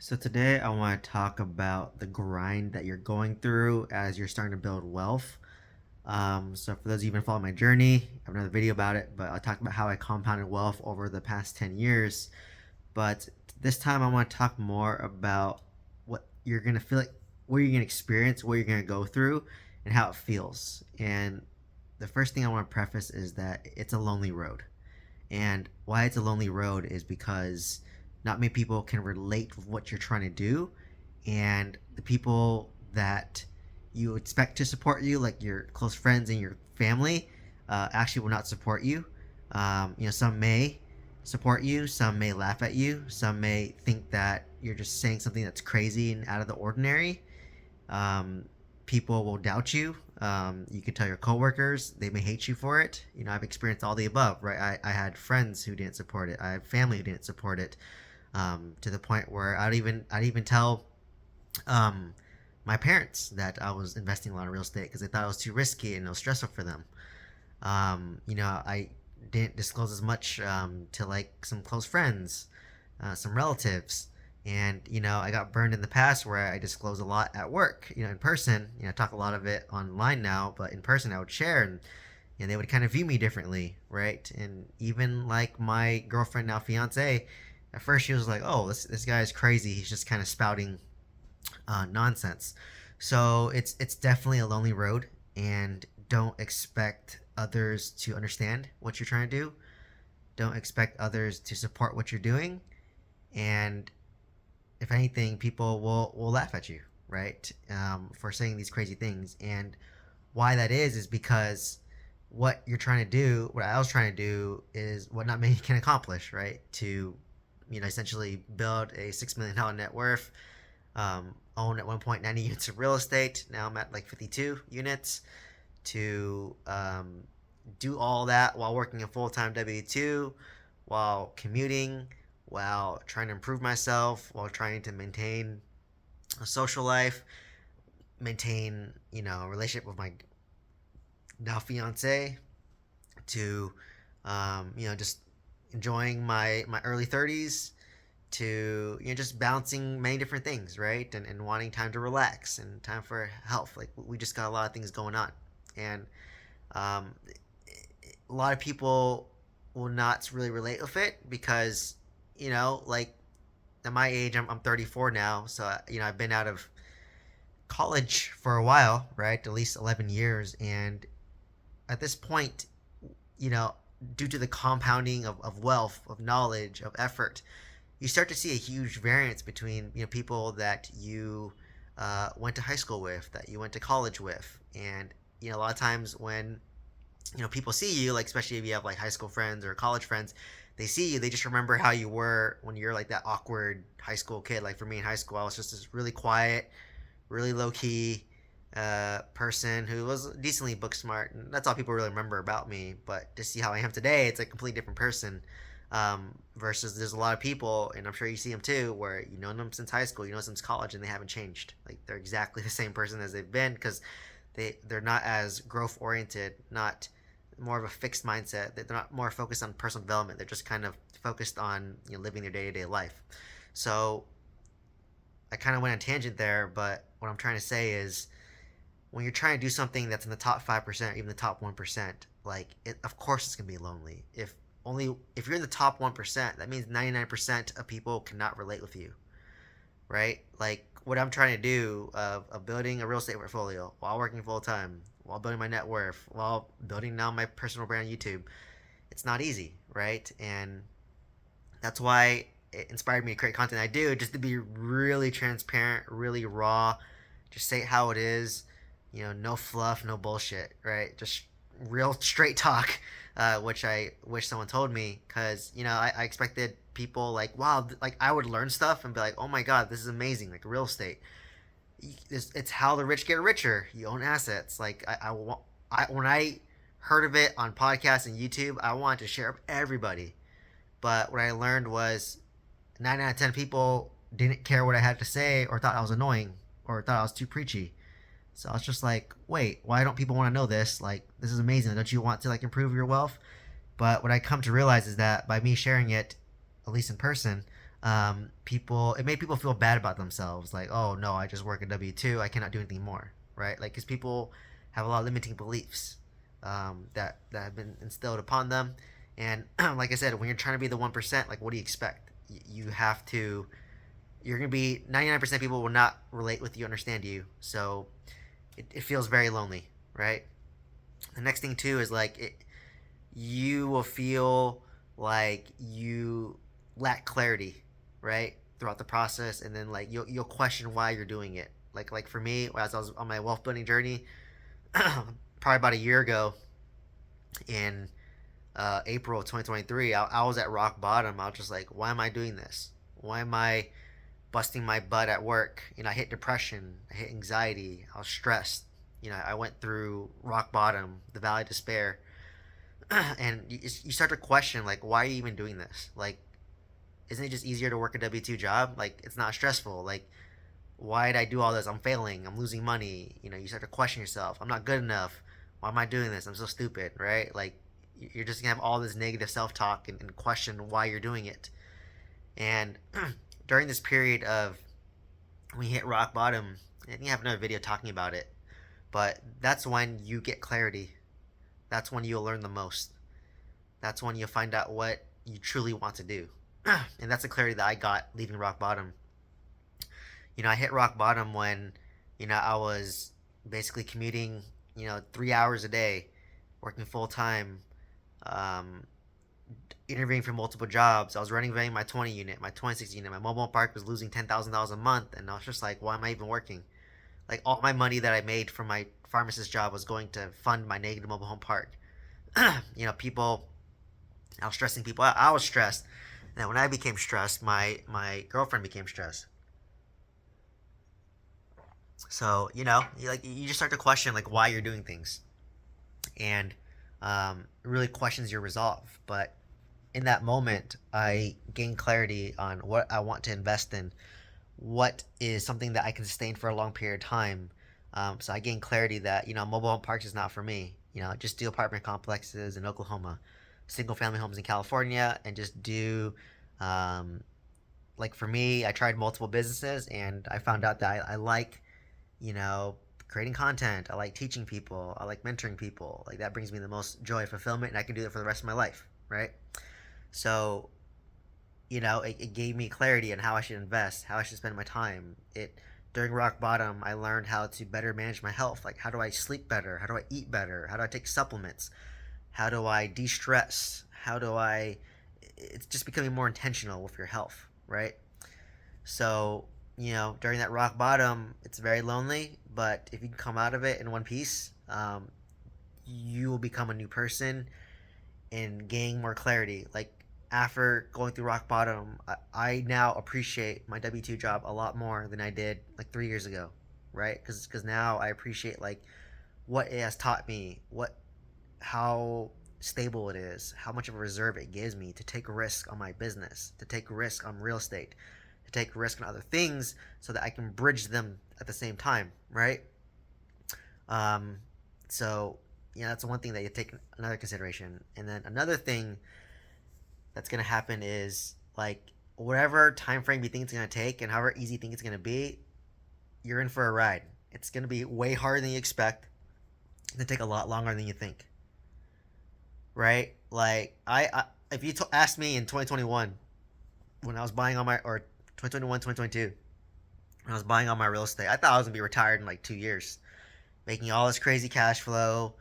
So today I want to talk about the grind that you're going through as you're starting to build wealth. So for those of you who follow my journey, I have another video about it, but I'll talk about how I compounded wealth over the past 10 years. But this time I want to talk more about what you're going to feel like, what you're going to experience, what you're going to go through, and how it feels. And the first thing I want to preface is that it's a lonely road. And why it's a lonely road is because not many people can relate with what you're trying to do. And the people that you expect to support you, like your close friends and your family, actually will not support you. Some may support you, some may laugh at you, some may think that you're just saying something that's crazy and out of the ordinary. Um, People will doubt you. You can tell your coworkers; they may hate you for it. I've experienced all the above, right? I had friends who didn't support it. I had family who didn't support it, to the point where I'd even tell um, my parents that I was investing a lot in real estate because they thought it was too risky and it was stressful for them. I didn't disclose as much to like some close friends, some relatives. And I got burned in the past where I disclose a lot at work, in person. I talk a lot of it online now, but in person I would share, and they would kind of view me differently, right? And even like my girlfriend, now fiance, at first she was like, "Oh, this guy is crazy. He's just kind of spouting nonsense." So it's definitely a lonely road, and don't expect others to understand what you're trying to do. Don't expect others to support what you're doing, and if anything, people will laugh at you, right? For saying these crazy things. And why that is because what you're trying to do, what I was trying to do, is what not many can accomplish, right? To essentially build a $6 million net worth, own at one point 90 units of real estate. Now I'm at like 52 units. To do all that while working a full time W-2, while commuting, while trying to improve myself, while trying to maintain a social life, maintain a relationship with my now fiance, to just enjoying my early 30s, to just balancing many different things, right? And wanting time to relax and time for health. Like, we just got a lot of things going on. And um, a lot of people will not really relate with it because like, at my age, I'm 34 now, so I've been out of college for a while, right? At least 11 years. And at this point, you know due to the compounding of wealth, of knowledge, of effort, you start to see a huge variance between people that you went to high school with, that you went to college with. And a lot of times when people see you, like, especially if you have like high school friends or college friends, they see you, they just remember how you were when you're like that awkward high school kid. Like, for me in high school, I was just this really quiet, really low key person who was decently book smart, and that's all people really remember about me. But to see how I am today, it's a completely different person. Versus, there's a lot of people, and I'm sure you see them too, where them since high school, since college, and they haven't changed. Like, they're exactly the same person as they've been because they're not as growth oriented, not more of a fixed mindset. They're not more focused on personal development. They're just kind of focused on living their day to day life. So I kind of went on a tangent there, but what I'm trying to say is, when you're trying to do something that's in the top 5%, even the top 1%, like, of course it's gonna be lonely. If you're in the top 1%, that means 99% of people cannot relate with you, right? Like, what I'm trying to do of building a real estate portfolio while working full time, while building my net worth, while building now my personal brand on YouTube, it's not easy, right? And that's why it inspired me to create content I do, just to be really transparent, really raw, just say it how it is, no fluff, no bullshit, right? Just real straight talk, which I wish someone told me, because I expected people, like, wow, like, I would learn stuff and be like, oh my god, this is amazing, like real estate. It's how the rich get richer. You own assets. Like, when I heard of it on podcasts and YouTube, I wanted to share with everybody. But what I learned was 9 out of 10 people didn't care what I had to say, or thought I was annoying, or thought I was too preachy. So I was just like, wait, why don't people want to know this? Like, this is amazing. Don't you want to, like, improve your wealth? But what I come to realize is that by me sharing it, at least in person, People, it made people feel bad about themselves. Like, oh no, I just work a W-2. I cannot do anything more, right? Like, because people have a lot of limiting beliefs that have been instilled upon them. And like I said, when you're trying to be the 1%, like, what do you expect? You have to. You're gonna be 99% people will not relate with you, understand you. So it feels very lonely, right? The next thing too is like you will feel like you lack clarity, right, throughout the process, and then like you'll question why you're doing it. Like for me, as I was on my wealth building journey, probably about a year ago, in April of 2023, I was at rock bottom. I was just like, why am I doing this? Why am I busting my butt at work? You know, I hit depression, I hit anxiety, I was stressed. You know, I went through rock bottom, the valley of despair, and you start to question like, why are you even doing this? Like, isn't it just easier to work a W-2 job? Like, it's not stressful. Like, why did I do all this? I'm failing. I'm losing money. You know, you start to question yourself. I'm not good enough. Why am I doing this? I'm so stupid, right? Like, you're just gonna have all this negative self-talk and question why you're doing it. And during this period of when you hit rock bottom, and you have another video talking about it, but that's when you get clarity. That's when you'll learn the most. That's when you'll find out what you truly want to do. And that's the clarity that I got leaving rock bottom. You know, I hit rock bottom when, you know, I was basically commuting, you know, 3 hours a day, working full time, um, interviewing for multiple jobs. I was running my 20 unit, my 26 unit. My mobile park was losing $10,000 a month. And I was just like, why am I even working? Like, all my money that I made from my pharmacist job was going to fund my negative mobile home park. You know, people, I was stressing people out. I was stressed. And when I became stressed, my girlfriend became stressed. So you know, you just start to question like why you're doing things, and it really questions your resolve. But in that moment, I gain clarity on what I want to invest in, what is something that I can sustain for a long period of time. So I gain clarity that, you know, mobile home parks is not for me. You know, just do apartment complexes in Oklahoma, single family homes in California, and just do, um, like for me, I tried multiple businesses and I found out that I like, you know, creating content. I like teaching people. I like mentoring people. Like, that brings me the most joy and fulfillment, and I can do it for the rest of my life, right? So, you know, it gave me clarity on how I should invest, how I should spend my time. It During rock bottom, I learned how to better manage my health. Like, how do I sleep better? How do I eat better? How do I take supplements? How do I de-stress? How do I? It's just becoming more intentional with your health, right? So, you know, during that rock bottom, it's very lonely, but if you can come out of it in one piece, you will become a new person and gain more clarity. Like, after going through rock bottom, I now appreciate my W-2 job a lot more than I did like 3 years ago, right? Because now I appreciate like what it has taught me, how stable it is, how much of a reserve it gives me to take a risk on my business, to take a risk on real estate, to take a risk on other things, so that I can bridge them at the same time, right? Um, so yeah, that's one thing that you take another consideration, and then another thing that's gonna happen is like whatever time frame you think it's gonna take, and however easy you think it's gonna be, you're in for a ride. It's gonna be way harder than you expect. It's gonna take a lot longer than you think, right? Like, I if you asked me in 2021 when I was buying on my or 2021 2022 when I was buying on my real estate, I thought I was gonna be retired in like 2 years, making all this crazy cash flow,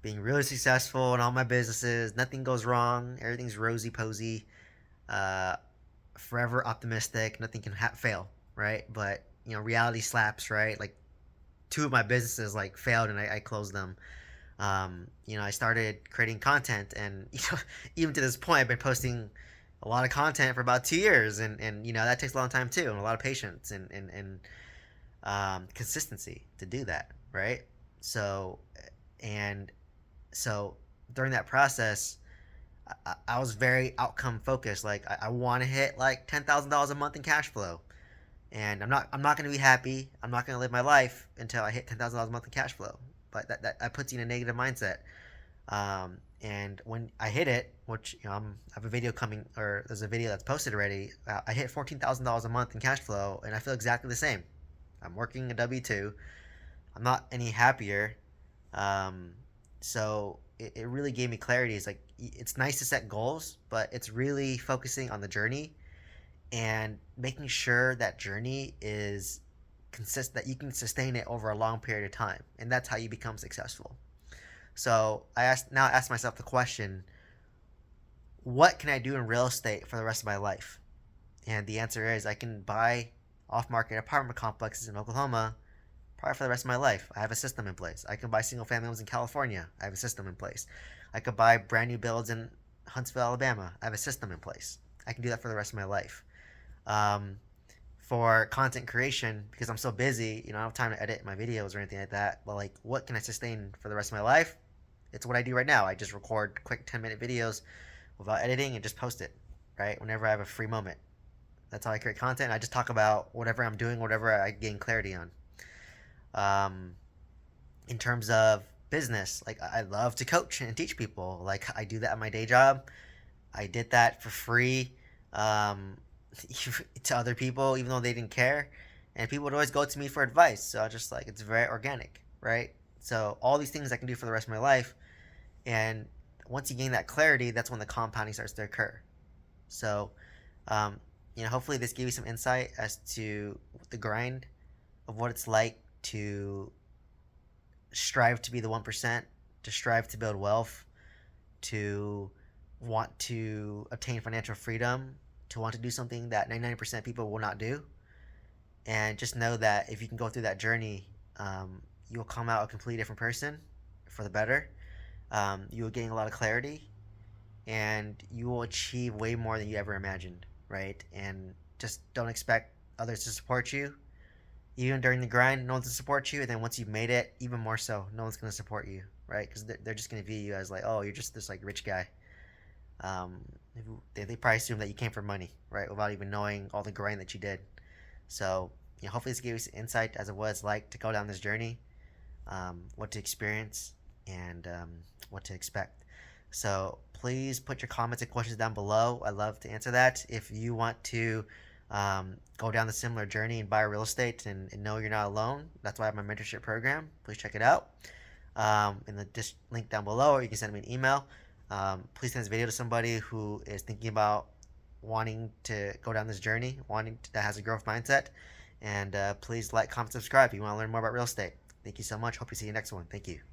being really successful in all my businesses. Nothing goes wrong. Everything's rosy posy. Uh, Forever optimistic. Nothing can fail, right? But you know, reality slaps, right? Like, two of my businesses like failed, and I closed them. You know, I started creating content, and you know, even to this point, I've been posting a lot of content for about 2 years, and you know, that takes a long time too, and a lot of patience and consistency to do that, right? So, and so during that process, I was very outcome focused. Like, I want to hit like $10,000 a month in cash flow, and I'm not going to be happy. I'm not going to live my life until I hit $10,000 a month in cash flow. But that puts you in a negative mindset. And when I hit it, which I have a video coming, or there's a video that's posted already. I hit $14,000 a month in cash flow, and I feel exactly the same. I'm working a W-2. I'm not any happier. Um, so it really gave me clarity. It's like it's nice to set goals, but it's really focusing on the journey and making sure that journey is that you can sustain it over a long period of time, and that's how you become successful. So I ask myself the question: what can I do in real estate for the rest of my life? And the answer is I can buy off-market apartment complexes in Oklahoma probably for the rest of my life. I have a system in place. I can buy single-family homes in California. I have a system in place. I could buy brand new builds in Huntsville, Alabama. I have a system in place. I can do that for the rest of my life. Um, for content creation, because I'm so busy, I don't have time to edit my videos or anything like that. But like, what can I sustain for the rest of my life? It's what I do right now. I just record quick 10-minute videos without editing and just post it, right? Whenever I have a free moment. That's how I create content. I just talk about whatever I'm doing, whatever I gain clarity on. Um, in terms of business, like I love to coach and teach people. Like I do that at my day job. I did that for free um, to other people, even though they didn't care. And people would always go to me for advice. So I just like it's very organic, right? So all these things I can do for the rest of my life. And once you gain that clarity, that's when the compounding starts to occur. So, um, hopefully this gave you some insight as to the grind of what it's like to strive to be the 1%, to strive to build wealth, to want to obtain financial freedom, to want to do something that 99% of people will not do. And just know that if you can go through that journey, you will come out a completely different person for the better. You will gain a lot of clarity, and you will achieve way more than you ever imagined, right? And just don't expect others to support you. Even during the grind, no one's gonna support you, and then once you've made it, even more so, no one's gonna support you, right? Because they're just gonna view you as like, oh, you're just this like rich guy. Um, they probably assume that you came for money, right, without even knowing all the grind that you did. So, hopefully this gave you some insight as to what it's like to go down this journey, what to experience, and what to expect. So please put your comments and questions down below. I'd love to answer that. If you want to go down the similar journey and buy real estate and know you're not alone, that's why I have my mentorship program. Please check it out in the link down below, or you can send me an email. Please send this video to somebody who is thinking about wanting to go down this journey, that has a growth mindset. And please like, comment, subscribe if you want to learn more about real estate. Thank you so much. Hope to see you next one. Thank you.